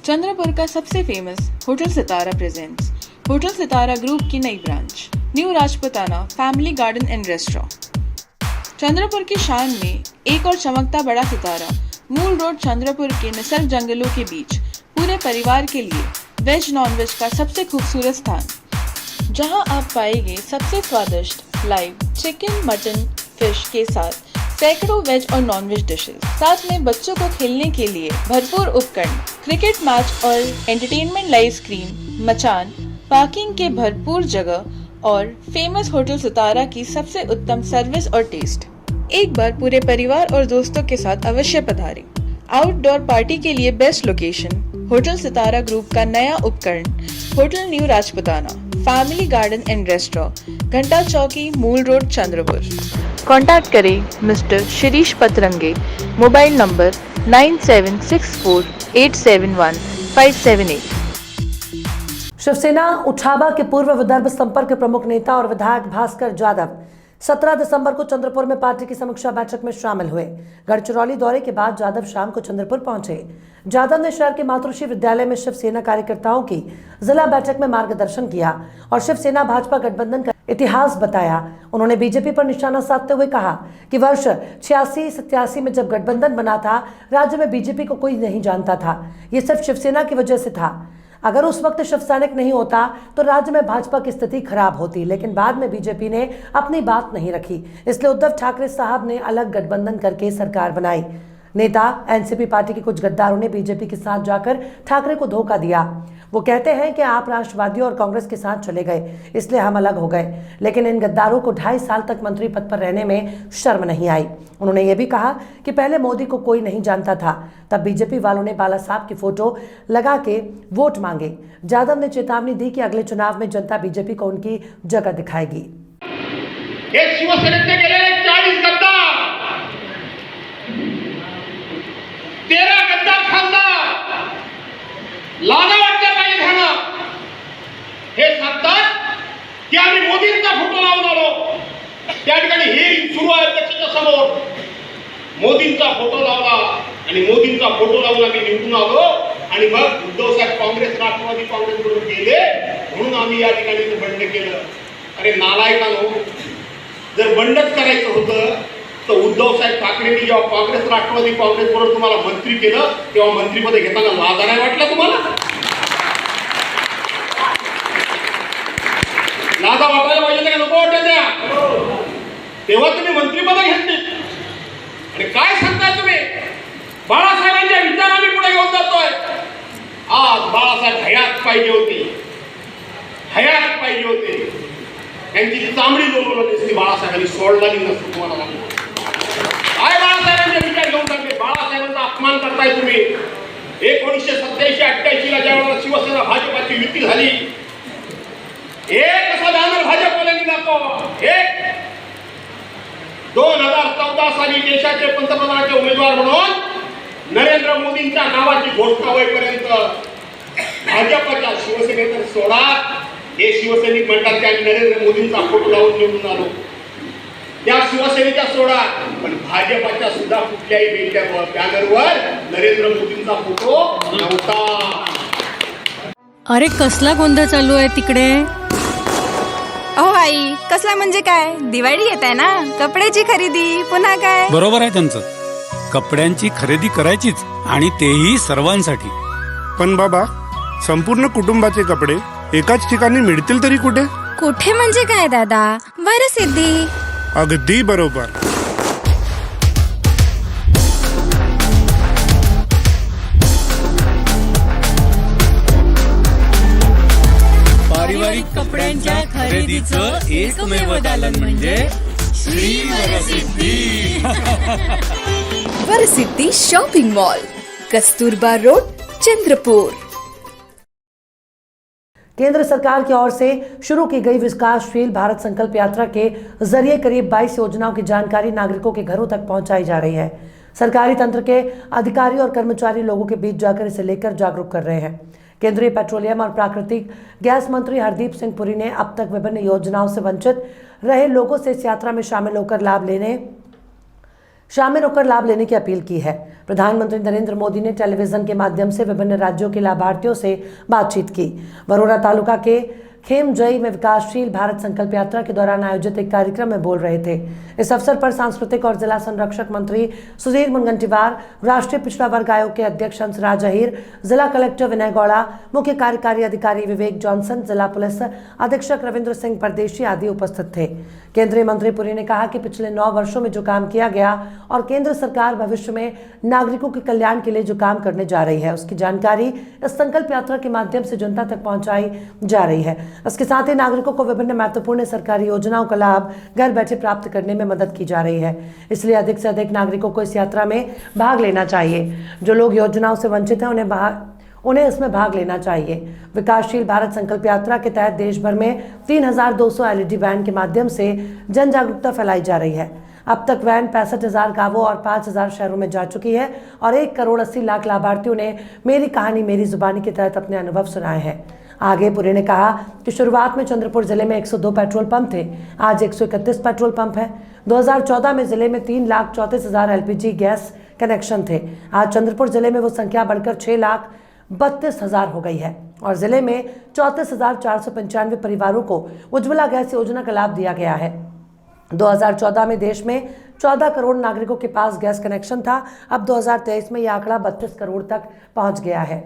चंद्रपुर का सबसे famous hotel सितारा presents hotel Sitara group की नई branch new Rajputana family garden and restaurant. Chandrapur की शान में एक और चमकता बड़ा सितारा मूल रोड चंद्रपुर के निसर्ग जंगलों के बीच पूरे परिवार के लिए वेज नॉन वेज का सबसे खूबसूरत स्थान, जहां आप पाएंगे सबसे स्वादिष्ट लाइव चिकन मटन फिश के साथ सैकड़ों वेज और नॉन वेज डिशेस, साथ में बच्चों को खेलने के लिए भरपूर उपकरण, क्रिकेट मैच और एंटरटेनमेंट लाइव स्क्रीन, मचान, पार्किंग के भरपूर जगह और फेमस होटल सितारा की सबसे उत्तम सर्विस और टेस्ट। एक बार पूरे परिवार और दोस्तों के साथ अवश्य पधारें। आउटडोर पार्टी के लिए best location hotel Sitara group का नया उपकरण hotel new Rajputana family garden and restaurant, Ghanta Chowki, Mul road, Chandrapur. Contact करें mister Shirish Patrange, mobile number 9764871578। Shivsena उठावा के पूर्व विदर्भ संपर्क प्रमुख नेता और विधायक भास्कर यादव 17 दिसंबर को चंद्रपुर में पार्टी की समीक्षा बैठक में शामिल हुए। गढ़चिरौली दौरे के बाद यादव शाम को चंद्रपुर पहुंचे। यादव ने शहर के मातृश्री विद्यालय में शिवसेना कार्यकर्ताओं की जिला बैठक में मार्गदर्शन किया और शिवसेना भाजपा गठबंधन का इतिहास बताया। उन्होंने बीजेपी पर निशाना साधते हुए कहा कि वर्ष 86-87 में जब गठबंधन बना था, राज्य में बीजेपी को कोई नहीं जानता था। ये सिर्फ शिवसेना की वजह से था। अगर उस वक्त शिव सैनिक नहीं होता तो राज्य में भाजपा की स्थिति खराब होती, लेकिन बाद में बीजेपी ने अपनी बात नहीं रखी, इसलिए उद्धव ठाकरे साहब ने अलग गठबंधन करके सरकार बनाई। नेता एनसीपी पार्टी के कुछ गद्दारों ने बीजेपी के साथ जाकर ठाकरे को धोखा दिया। वो कहते हैं कि आप राष्ट्रवादियों और कांग्रेस के साथ चले गए, इसलिए हम अलग हो गए, लेकिन इन गद्दारों को 2.5 साल तक मंत्री पद पर रहने में शर्म नहीं आई। उन्होंने ये भी कहा कि पहले मोदी को कोई नहीं जानता था, तब बीजेपी वालों ने बाला साहब की फोटो लगा के वोट मांगे। यादव ने चेतावनी दी कि अगले चुनाव में जनता बीजेपी को उनकी जगह दिखाएगी। तेरा गद्दार खासदार लागा वाटलं पाहिजे ध्यानात हे सांगतात की आम्ही मोदींचा फोटो लावून आलो। त्या ठिकाणी हे सुरू आहे अध्यक्षाच्या समोर मोदींचा फोटो लावला आणि मोदींचा फोटो लावून आम्ही निवडून आलो आणि मग उद्धव साहेब काँग्रेस राष्ट्रवादी काँग्रेसकडून गेले म्हणून आम्ही या ठिकाणी बंड केलं। अरे नालायकांनो, जर बंडच करायचं होतं तर उद्धव साहेब ठाकरेंनी जेव्हा काँग्रेस राष्ट्रवादी काँग्रेस बरोबर तुम्हाला मंत्री केलं तेव्हा मंत्रीपद घेताना लाज नाही वाटला तुम्हाला? लाजा वाटायला पाहिजे का नको वाटायच्या? तेव्हा तुम्ही मंत्रीपद घेतली आणि काय सांगताय तुम्ही? बाळासाहेबांच्या विचारांनी पुढे घेऊन जातोय। आज बाळासाहेब हयात पाहिजे होते, हयात पाहिजे होते, त्यांची चामडी जोडून दिसती बाळासाहेबांनी सोडलाली नसतो तुम्हाला लागली। काय बाळासाहेबांचे विचार घेऊन टाकले? बाळासाहेबांचा अपमान करताय तुम्ही। 1987-88 ला ज्यावेळेला शिवसेना भाजपाची युती झाली, एक असा बॅनर भाजपवाल्यांनी दाखवा, एक 2014 साली देशाचे पंतप्रधानाचे उमेदवार म्हणून नरेंद्र मोदींच्या नावाची घोषणा होईपर्यंत भाजपच्या शिवसेनेतर सोडा, हे शिवसैनिक म्हणतात की आम्ही नरेंद्र मोदींचा फोटो लावून निवडून आलो। त्या शिवसेनेच्या सोडा, पण भाजपाच्या सुद्धा कुठल्याही बॅनरवर नरेंद्र मोदींचा फोटो नव्हता। अरे कसला गोंधळ चालू आहे तिकडे? अहो आई, कसला म्हणजे काय? दिवाळी येत आहे ना, कपड्याची खरेदी, पुन्हा काय? बरोबर आहे त्यांचं, कपड्यांची खरेदी करायचीच आणि तेही सर्वांसाठी। पण बाबा, संपूर्ण कुटुंबाचे कपडे एकाच ठिकाणी मिळतील तरी कुठे? कुठे म्हणजे काय दादा? वरसिद्धी। अगदी बरोबर। पारिवारिक कपड्यांच्या खरेदीचं एकमेव दालन म्हणजे Shri Varsiddhi. Varsiddhi shopping mall, Kasturba road, Chandrapur. केंद्र सरकार की ओर से शुरू की गई विकासशील भारत संकल्प यात्रा के जरिए करीब 22 योजनाओं की जानकारी नागरिकों के घरों तक पहुंचाई जा रही है। सरकारी तंत्र के अधिकारी और कर्मचारी लोगों के बीच जाकर इसे लेकर जागरूक कर रहे हैं। केंद्रीय पेट्रोलियम और प्राकृतिक गैस मंत्री हरदीप सिंह पुरी ने अब तक विभिन्न योजनाओं से वंचित रहे लोगों से इस यात्रा में शामिल होकर लाभ लेने की अपील की है। प्रधानमंत्री नरेंद्र मोदी ने टेलीविजन के माध्यम से विभिन्न राज्यों के लाभार्थियों से बातचीत की। वरोरा तालुका के खेमजई में विकासशील भारत संकल्प यात्रा के दौरान आयोजित एक कार्यक्रम में बोल रहे थे। इस अवसर पर सांस्कृतिक और जिला संरक्षक मंत्री सुधीर मुनगंटीवार, राष्ट्रीय पिछड़ा वर्ग आयोग के अध्यक्ष हंसराज अहीर, जिला कलेक्टर विनय गौड़ा, मुख्य कार्यकारी अधिकारी विवेक जॉनसन, जिला पुलिस अधीक्षक रविंद्र सिंह परदेशी आदि उपस्थित थे। केंद्रीय मंत्री पुरी ने कहा कि पिछले 9 वर्षों में जो काम किया गया और केंद्र सरकार भविष्य में नागरिकों के कल्याण के लिए जो काम करने जा रही है, उसकी जानकारी इस संकल्प यात्रा के माध्यम से जनता तक पहुंचाई जा रही है। इसके साथ ही नागरिकों को विभिन्न महत्वपूर्ण सरकारी योजनाओं का लाभ घर बैठे प्राप्त करने में मदद की जा रही है। इसलिए अधिक से अधिक नागरिकों को इस यात्रा में भाग लेना चाहिए। जो लोग योजनाओं से वंचित हैं उन्हें इसमें भाग लेना चाहिए। विकासशील भारत संकल्प यात्रा के तहत देश भर में 3200 LED वैन के माध्यम से जन जागरूकता फैलाई जा रही है। अब तक वैन 65,000 गांवों और 5,000 शहरों में जा चुकी है और 1,80,00,000 लाभार्थियों ने मेरी कहानी मेरी जुबानी के तहत अपने अनुभव सुनाए हैं। आगे पुरी ने कहा कि शुरुआत में चंद्रपुर जिले में 102 पेट्रोल पंप थे, आज 131 पेट्रोल पंप है। 2014 में जिले में 3,34,000 LPG गैस कनेक्शन थे। आज चंद्रपुर जिले में वो संख्या बढ़कर 6,32,000 हो गई है और जिले में 34,495 परिवारों को उज्ज्वला गैस योजना का लाभ दिया गया है। 2014 में देश में 14 करोड़ नागरिकों के पास गैस कनेक्शन था। अब 2023 में यह आंकड़ा 32 करोड़ तक पहुंच गया है।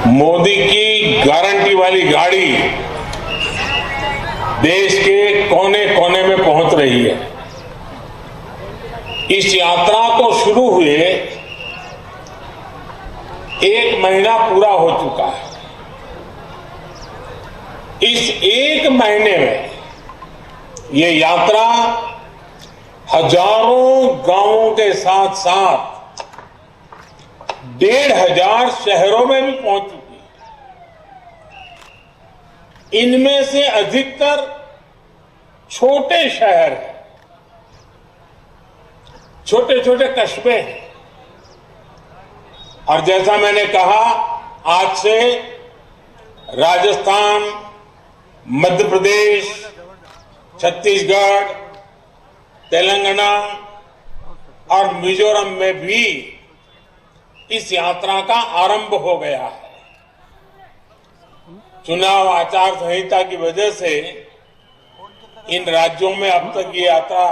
मोदी की गारंटी वाली गाड़ी देश के कोने कोने में पहुंच रही है। इस यात्रा को शुरू हुए 1 महीना पूरा हो चुका है। इस 1 महीने में ये यात्रा हजारों गांवों के साथ साथ 1,500 शहरों में भी पहुंच चुकी है। इनमें से अधिकतर छोटे शहर हैं, छोटे छोटे कस्बे हैं। और जैसा मैंने कहा, आज से राजस्थान, मध्य प्रदेश, छत्तीसगढ़, तेलंगाना और मिजोरम में भी इस यात्रा का आरंभ हो गया है। चुनाव आचार संहिता की वजह से इन राज्यों में अब तक ये यात्रा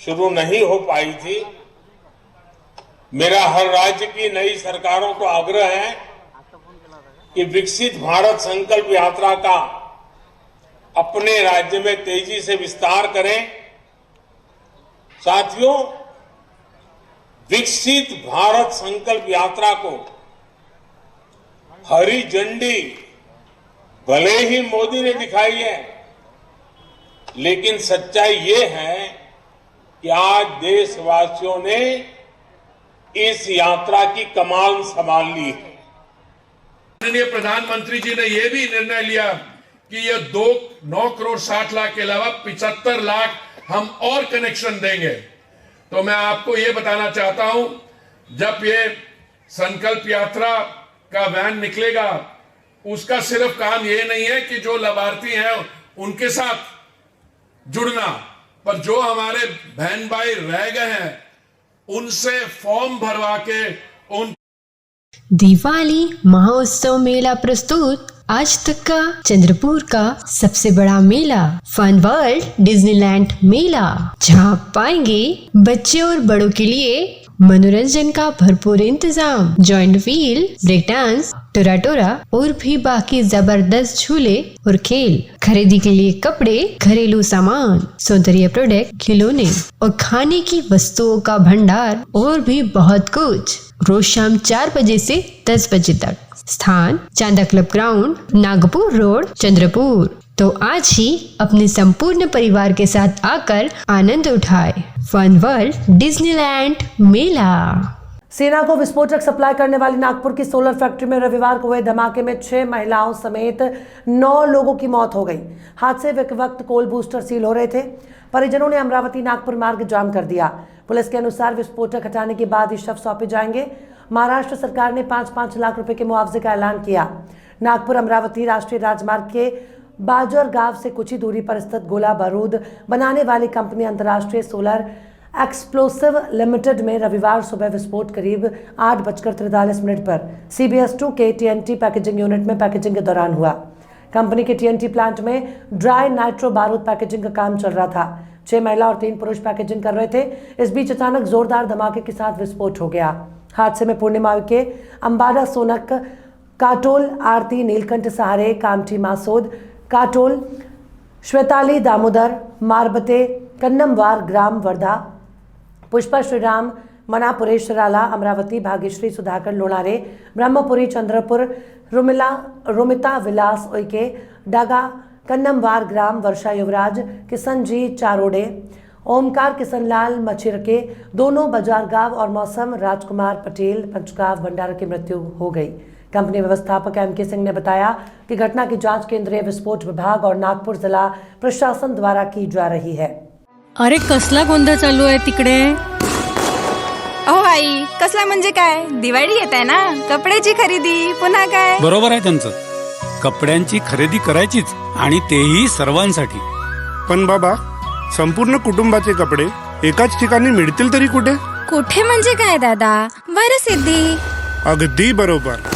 शुरू नहीं हो पाई थी। मेरा हर राज्य की नई सरकारों को आग्रह है कि विकसित भारत संकल्प यात्रा का अपने राज्य में तेजी से विस्तार करें। साथियों, विकसित भारत संकल्प यात्रा को हरी झंडी भले ही मोदी ने दिखाई है, लेकिन सच्चाई ये है कि आज देशवासियों ने इस यात्रा की कमान संभाल ली है। माननीय प्रधानमंत्री जी ने यह भी निर्णय लिया कि ये 9 करोड़ 60 लाख के अलावा 75 लाख हम और कनेक्शन देंगे। तो मैं आपको ये बताना चाहता हूं, जब ये संकल्प यात्रा का वैन निकलेगा, उसका सिर्फ काम ये नहीं है कि जो लाभार्थी हैं उनके साथ जुड़ना, पर जो हमारे बहन भाई रह गए हैं उनसे फॉर्म भरवा के उन दिवाली महोत्सव मेला प्रस्तुत आज तक का चंद्रपुर का सबसे बड़ा मेला फन वर्ल्ड डिज्नीलैंड मेला, जहां पाएंगे बच्चे और बड़ों के लिए मनोरंजन का भरपूर इंतजाम, जॉइंट व्हील, ब्रेक डांस, टोरा और भी बाकी जबरदस्त झूले और खेल, खरीदी के लिए कपड़े, घरेलू सामान, सौंदर्य प्रोडक्ट, खिलौने और खाने की वस्तुओं का भंडार और भी बहुत कुछ। रोज शाम 4 बजे से 10 बजे तक। स्थान Chanda club ground, Nagpur road, Chandrapur. तो आज ही अपने संपूर्ण परिवार के साथ आकर आनंद उठाए फन वर्ल्ड डिज्नीलैंड मेला। सेना को विस्फोटक सप्लाई करने वाली नागपुर की सोलर फैक्ट्री में रविवार को हुए धमाके में 6 महिलाओं समेत 9 लोगों की मौत हो गई। हादसे के वक्त कोल बूस्टर सील हो रहे थे। परिजनों ने अमरावती नागपुर मार्ग जाम कर दिया। पुलिस के अनुसार विस्फोटक हटाने के बाद ही शव सौंपे जाएंगे। महाराष्ट्र सरकार ने 5-5 लाख रुपए के मुआवजे का ऐलान किया। नागपुर अमरावती राष्ट्रीय राजमार्ग के बाजर गांव से कुछ ही दूरी पर स्थित गोला बारूद बनाने वाली कंपनी अंतर्राष्ट्रीय सोलर एक्सप्लोसिव लिमिटेड में रविवार सुबह विस्फोट करीब 8:43 पर CBS2 के TNT पैकेजिंग यूनिट में पैकेजिंग के दौरान हुआ। कंपनी के TNT प्लांट में ड्राई नाइट्रो बारूद पैकेजिंग का काम चल रहा था। 6 महिला और 3 पुरुष पैकेजिंग कर रहे थे। इस बीच अचानक जोरदार धमाके के साथ विस्फोट हो गया। हादसे में पूर्णिमा के अंबाडा सोनक, काटोल आरती, नीलकंठ सहारे, कामठी मासोद, काटोल, श्वेताली दामोदर, मारबते, कन्नमवार ग्राम वर्धा, पुष्पा श्रीराम, मनापुरेश्वराला, अमरावती, भाग्यश्री सुधाकर लोणारे, ब्रह्मपुरी, चंद्रपुर, रुमिता विलास उइके, डागा, कन्नमवार ग्राम, वर्षा युवराज, किशन जी चारोडे, ओमकार किशनलाल मछिरके, दोनों बाजार गांव और मौसम राजकुमार पटेल पंचगांव भंडारा की मृत्यु हो गई। कंपनी व्यवस्थापक MK सिंह ने बताया कि घटना की जांच केंद्रीय विस्फोट विभाग और नागपुर जिला प्रशासन द्वारा की जा रही है। अरे कसला गोंधळ चालू आहे तिकडे? अहो आई, कसला म्हणजे काय? दिवाळी येत आहे ना, कपड्याची खरेदी पुन्हा काय? बरोबर आहे त्यांचं. कपड्यांची खरेदी करायचीच आणि तेही सर्वांसाठी. पण बाबा, संपूर्ण कुटुंबाचे कपडे एकाच ठिकाणी मिळतील तरी कुठे? कुठे म्हणजे काय दादा? वरसिद्धी. अगदी बरोबर.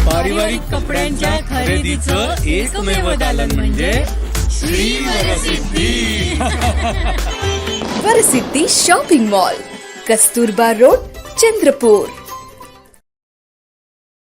पारिवारिक कपड्यांच्या खरेदीचं एकमेव दालन म्हणजे Shri Varsiddhi. Varsiddhi shopping mall, Kasturba road, Chandrapur.